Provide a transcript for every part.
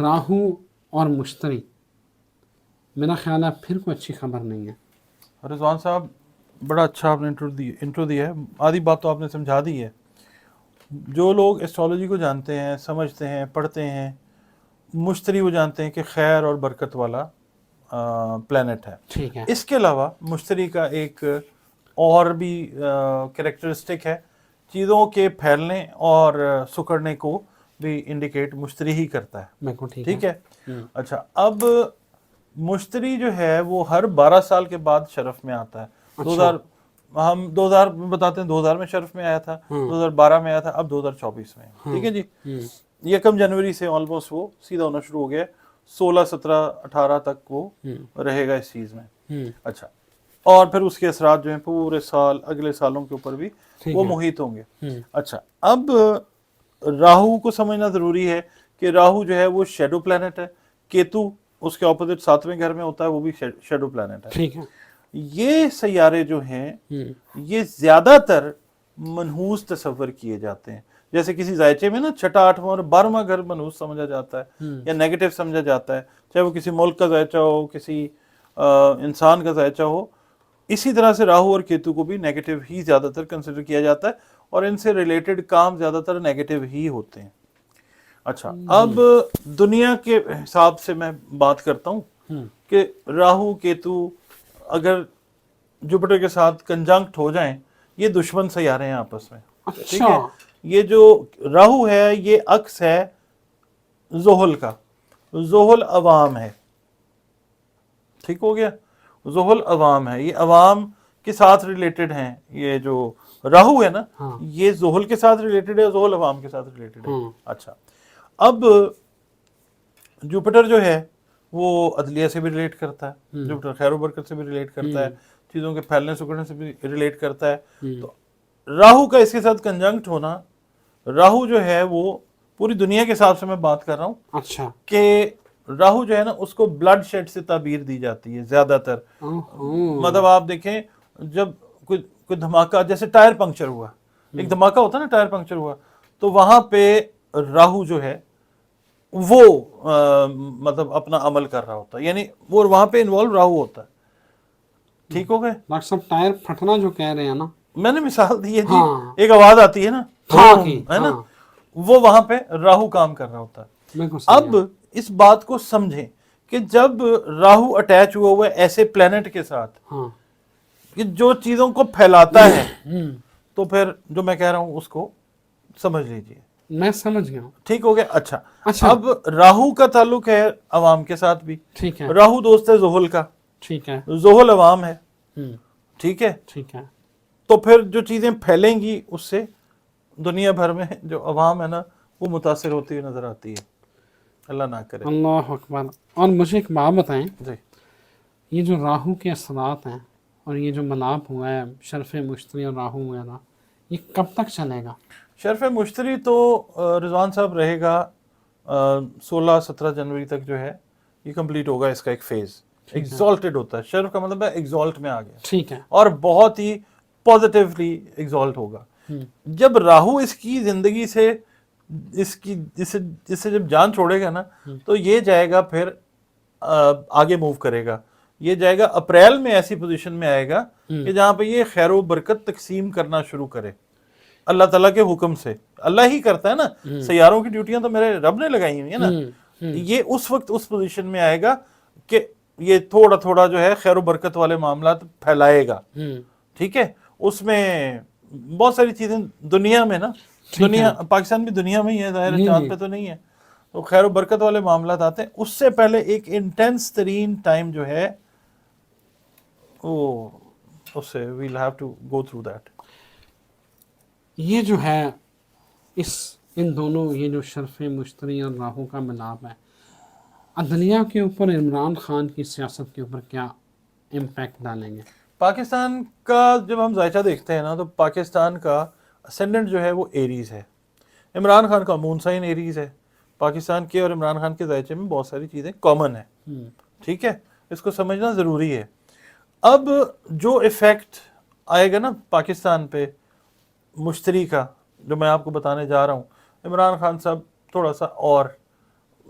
راہو اور مشتری، میرا خیال ہے پھر کوئی اچھی خبر نہیں ہے۔ رضوان صاحب بڑا اچھا آپ نے انٹرو دیا ہے، آدھی بات تو آپ نے سمجھا دی ہے۔ جو لوگ ایسٹرالوجی کو جانتے ہیں، سمجھتے ہیں، پڑھتے ہیں، مشتری وہ جانتے ہیں کہ خیر اور برکت والا پلینٹ ہے۔ ٹھیک ہے، اس کے علاوہ مشتری کا ایک اور بھی کریکٹرسٹک ہے، چیزوں کے پھیلنے اور سکڑنے کو بھی انڈیکیٹ مشتری ہی کرتا ہے۔ بالکل ٹھیک ہے، ہوں، اچھا اب مشتری جو ہے وہ ہر 12 سال کے بعد شرف میں آتا ہے۔ اچھا، ہم 2000 بتاتے ہیں، 2000 میں شرف میں آیا تھا، 2012 میں آیا تھا، اب 2024 میں۔ ٹھیک ہے جی، 1 جنوری سے آلموسٹ وہ سیدھا ہونا شروع ہو گیا، 16 17 18 تک وہ رہے گا اس چیز میں۔ اچھا، اور پھر اس کے اثرات جو ہیں پورے سال اگلے سالوں کے اوپر بھی وہ محیط ہوں گے۔ اچھا، اب راہو کو سمجھنا ضروری ہے کہ راہو جو ہے وہ شیڈو پلینٹ ہے، کیتو اس کے اپوزٹ 7ویں گھر میں ہوتا ہے، وہ بھی شیڈو پلینٹ ہے۔ ٹھیک ہے، یہ سیارے جو ہیں یہ زیادہ تر منحوس تصور کیے جاتے ہیں، جیسے کسی ذائچے میں نا 6واں 8واں اور 12واں گھر منحوس سمجھا جاتا ہے یا نیگیٹو سمجھا جاتا ہے، چاہے وہ کسی ملک کا ذائچہ ہو، کسی انسان کا ذائچہ ہو۔ اسی طرح سے راہو اور کیتو کو بھی نیگیٹو ہی زیادہ تر کنسیڈر کیا جاتا ہے، اور ان سے ریلیٹڈ کام زیادہ تر نیگیٹو ہی ہوتے ہیں۔ اچھا، اب دنیا کے حساب سے میں بات کرتا ہوں کہ راہو کیتو اگر جوپٹر کے ساتھ کنجنکٹ ہو جائیں، یہ دشمن سیارے ہیں آپس میں۔ ٹھیک ہے، یہ جو راہو ہے یہ عکس ہے زحل کا، زحل عوام ہے۔ ٹھیک ہو گیا، زحل عوام ہے، یہ عوام کے ساتھ ریلیٹڈ ہیں۔ یہ جو راہو ہے نا یہ زحل کے ساتھ ریلیٹڈ ہے، زحل عوام کے ساتھ ریلیٹڈ ہے۔ اچھا، اب جوپٹر جو ہے وہ عدلیہ سے بھی ریلیٹ کرتا ہے، جوپٹر خیر و برکت سے بھی ریلیٹ کرتا ہے، چیزوں کے پھیلنے سکڑنے سے بھی ریلیٹ کرتا ہے۔ تو راہو کا اس کے ساتھ کنجنکٹ ہونا، راہو جو ہے وہ پوری دنیا کے حساب سے میں بات کر رہا ہوں، اچھا، کہ راہو جو ہے نا اس کو بلڈ شیڈ سے تعبیر دی جاتی ہے زیادہ تر۔ مطلب آپ دیکھیں جب کوئی دھماکہ، جیسے ٹائر پنکچر ہوا، ایک دھماکہ ہوتا ہے نا، ٹائر پنکچر ہوا، تو وہاں پہ راہو جو ہے وہ مطلب اپنا عمل کر رہا ہوتا ہے، یعنی وہ وہاں پہ انوالو راہو ہوتا ہے۔ ٹھیک ہو گئے؟ ڈاکٹر صاحب ٹائر پھٹنا جو کہہ رہے ہیں نا، میں نے مثال دی ہے جی، ایک آواز آتی ہے نا ہے نا، وہ وہاں پہ راہو کام کر رہا ہوتا ہے۔ اب اس بات کو سمجھیں کہ جب راہو اٹیچ ہوا ہے ایسے پلینٹ کے ساتھ کہ جو چیزوں کو پھیلاتا ہے، تو پھر جو میں کہہ رہا ہوں اس کو سمجھ لیجئے۔ میں سمجھ گیا ہوں۔ ٹھیک ہو گیا؟ اچھا، اب راہو کا تعلق ہے عوام کے ساتھ بھی، ٹھیک ہے، راہو دوست ہے زحل کا، ٹھیک ہے، زحل عوام ہے۔ ٹھیک ہے، ٹھیک ہے، تو پھر جو چیزیں پھیلیں گی اس سے دنیا بھر میں جو عوام ہے نا وہ متاثر ہوتی ہوئی نظر آتی ہے۔ اللہ نہ کرے۔ اللہ اکبر۔ اور مجھے ایک بات بتائیں، جی، یہ جو راہو کے اثرات ہیں اور یہ جو ملاپ ہوا ہے شرف مشتری اور راہو وغیرہ، یہ کب تک چلے گا؟ شرف مشتری تو رضوان صاحب رہے گا 16 17 جنوری تک جو ہے یہ کمپلیٹ ہوگا، اس کا ایک فیز ایگزالٹڈ ہوتا ہے۔ شرف کا مطلب ہے ایگزالٹ میں آ گیا، ٹھیک ہے، اور بہت ہی پازیٹیولی ایگزالٹ ہوگا۔ جب راہو اس کی زندگی سے اس سے جب جان چھوڑے گا نا، تو یہ جائے گا پھر آگے موو کرے گا، یہ جائے گا اپریل میں ایسی پوزیشن میں آئے گا کہ جہاں پہ یہ خیر و برکت تقسیم کرنا شروع کرے اللہ تعالیٰ کے حکم سے۔ اللہ ہی کرتا ہے نا، سیاروں کی ڈیوٹیاں تو میرے رب نے لگائی ہوئی ہیں نا۔ یہ اس وقت اس پوزیشن میں آئے گا کہ یہ تھوڑا تھوڑا جو ہے خیر و برکت والے معاملات پھیلائے گا۔ ٹھیک ہے، اس میں بہت ساری چیزیں دنیا میں نا، دنیا پاکستان بھی دنیا میں ہی ہے، ظاہر ہے چاند پہ تو نہیں ہے، تو خیر و برکت والے معاملات آتے ہیں۔ اس سے پہلے ایک انٹینس ترین ٹائم جو ہے وہ اس سے we'll have to go through that۔ یہ جو ہے ان دونوں، یہ جو شرف مشتری اور راہو کا ملاپ ہے، عدلیہ کے اوپر عمران خان کی سیاست کے اوپر کیا امپیکٹ ڈالیں گے؟ پاکستان کا جب ہم ذائچہ دیکھتے ہیں نا، تو پاکستان کا اسینڈنٹ جو ہے وہ ایریز ہے، عمران خان کا مون سائن ایریز ہے۔ پاکستان کے اور عمران خان کے ذائچے میں بہت ساری چیزیں کامن ہیں۔ ٹھیک ہے، اس کو سمجھنا ضروری ہے۔ اب جو ایفیکٹ آئے گا نا پاکستان پہ مشتری کا، جو میں آپ کو بتانے جا رہا ہوں، عمران خان صاحب تھوڑا سا اور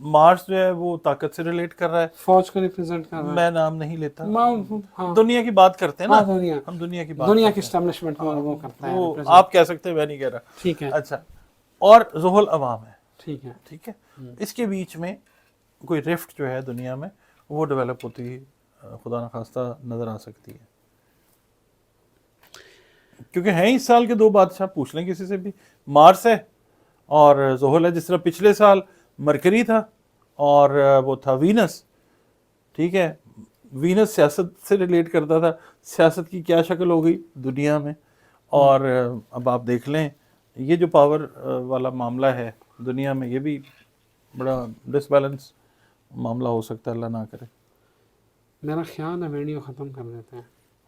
مارس جو ہے وہ طاقت سے ریلیٹ کر رہا ہے، فوج کو ریپرزینٹ کر رہا ہے. میں نام نہیں لیتا، ہاں دنیا کی بات کرتے ہیں نا، ہاں، دنیا ہم دنیا کی بات دنیا کی کرتے اسٹیبلشمنٹ کو وہ کرتا ہیں، ہے وہ represent. آپ کہہ سکتے ہیں، میں نہیں کہہ رہا. ٹھیک ہے اچھا، اور ذوحل عوام ہے، ٹھیک ہے. ٹھیک ہے، اس کے بیچ میں کوئی رفٹ جو ہے دنیا میں وہ ڈیولپ ہوتی خدا نخواستہ نظر آ سکتی ہے، کیونکہ ہیں اس سال کے 2 بادشاہ، پوچھ لیں کسی سے بھی، مارس ہے اور ذوحل ہے. جس طرح پچھلے سال مرکری تھا اور وہ تھا وینس، ٹھیک ہے، وینس سیاست سے ریلیٹ کرتا تھا، سیاست کی کیا شکل ہو گئی دنیا میں. اور اب آپ دیکھ لیں یہ جو پاور والا معاملہ ہے دنیا میں، یہ بھی بڑا ڈس بیلنس معاملہ ہو سکتا ہے، اللہ نہ کرے. میرا خیال ہے ویڈیو ختم کر دیتے ہیں.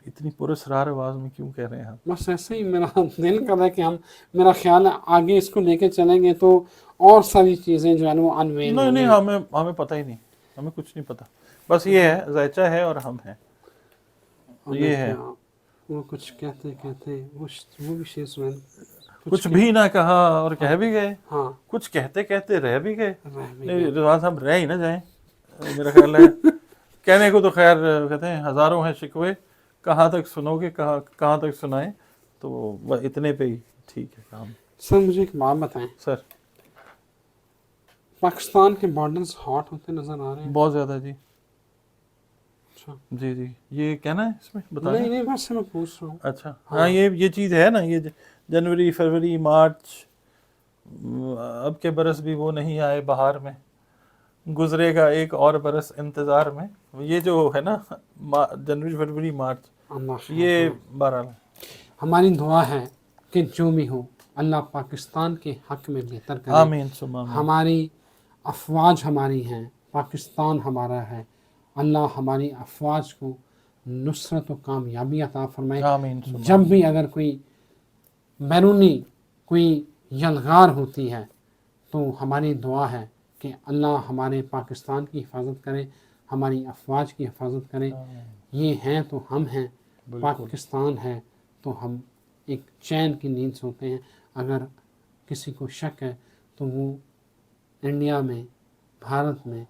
اتنی پراسرار آواز میں کیوں کہہ رہے ہیں آپ؟ بس ایسے ہی میرا دل کر رہا ہے کہ میرا خیال ہے آگے اس کو لے کے چلیں گے تو اور ساری چیزیں جو ہے وہ انویل نہیں نہیں، ہمیں پتہ ہی نہیں، ہمیں کچھ نہیں پتہ، بس یہ ہے ذائچہ ہے اور ہم ہیں، یہ ہے. وہ کچھ کہتے وہ بھی شیز میں کچھ بھی نہ کہا اور کہہ بھی گئے، ہاں کچھ کہتے کہتے رہ بھی گئے. رہ بھی نہیں، رضوان صاحب رہ ہی نہ جائیں، میرا خیال ہے. کہنے کو تو خیر کہتے ہیں ہزاروں ہیں شکوے، کہاں تک سنو گے، کہاں تک سنائیں، تو اتنے پہ ہی ٹھیک ہے کام. سر مجھے ایک بات بتائیں، سر پاکستان کے بارڈرز ہاٹ ہوتے نظر آ رہے ہیں؟ بہت زیادہ جی. اچھا جی جی، یہ کہنا ہے اس میں بتانا؟ نہیں بس میں پوچھ رہا ہوں. اچھا ہاں، یہ چیز ہے نا، یہ جنوری فروری مارچ، اب کے برس بھی وہ نہیں آئے بہار میں، گزرے گا ایک اور برس انتظار میں. یہ جو ہے نا جنوری فروری مارچ، اللہ یہ بہرحال ہماری دعا ہے کہ جو بھی ہو اللہ پاکستان کے حق میں بہتر کرے. آمین ثم آمین. ہماری افواج ہماری ہیں، پاکستان ہمارا ہے، اللہ ہماری افواج کو نصرت و کامیابی عطا فرمائے. آمین ثم جب بھی اگر کوئی بیرونی کوئی یلغار ہوتی ہے تو ہماری دعا ہے کہ اللہ ہمارے پاکستان کی حفاظت کرے، ہماری افواج کی حفاظت کرے. یہ ہیں تو ہم ہیں، پاکستان ہے تو ہم ایک چین کی نیند سوتے ہیں. اگر کسی کو شک ہے تو وہ انڈیا میں، بھارت میں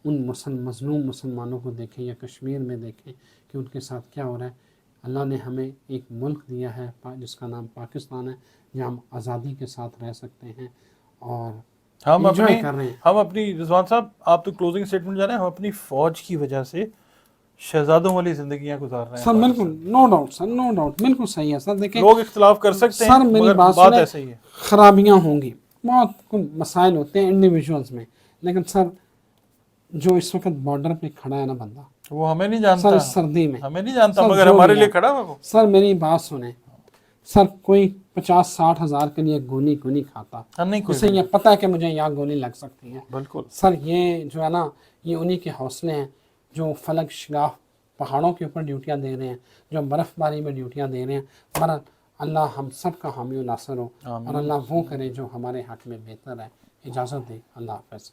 ان مظلوم مسلمانوں کو دیکھیں یا کشمیر میں دیکھیں کہ ان کے ساتھ کیا ہو رہا ہے. اللہ نے ہمیں ایک ملک دیا ہے جس کا نام پاکستان ہے، جہاں ہم آزادی کے ساتھ رہ سکتے ہیں اور ہم انجوائے کر رہے ہیں. ہم اپنی، رضوان صاحب آپ تو کلوزنگ سٹیٹمنٹ جا رہے ہیں، ہم اپنی فوج کی وجہ سے شہزادوں والی زندگیاں گزار رہے ہیں. سر بالکل نو ڈاؤٹ، سر نو ڈاؤٹ، بالکل صحیح ہے سر. دیکھیں لوگ اختلاف کر سکتے ہیں سر میری مگر بات بات سنیں، ایسا ہی ہے. خرابیاں ہوں گی، بہت مسائل ہوتے ہیں انڈیویجولز میں، لیکن سر جو اس وقت بارڈر پہ کھڑا ہے نا بندہ، وہ ہمیں نہیں سر جانتا، اس سردی میں، ہمیں نہیں جانتا سر مگر جو ہمارے بھی لیے ہے. کھڑا ہے وہ. سر میری بات سنیں، سر کوئی 50-60 ہزار کے لیے گولی کو نہیں کھاتا. ہم نہیں کوئی اسے یہ پتہ ہے کہ مجھے یہاں گولی لگ سکتی ہے. بالکل. سر یہ جو ہے نا، یہ انہی کے حوصلے ہیں جو فلک شگاف پہاڑوں کے اوپر ڈیوٹیاں دے رہے ہیں، جو برف باری میں ڈیوٹیاں دے رہے ہیں. مگر اللہ ہم سب کا حامی و ناصر ہو، اور اللہ وہ کرے جو ہمارے حق میں بہتر ہے. اجازت دیں، اللہ حافظ.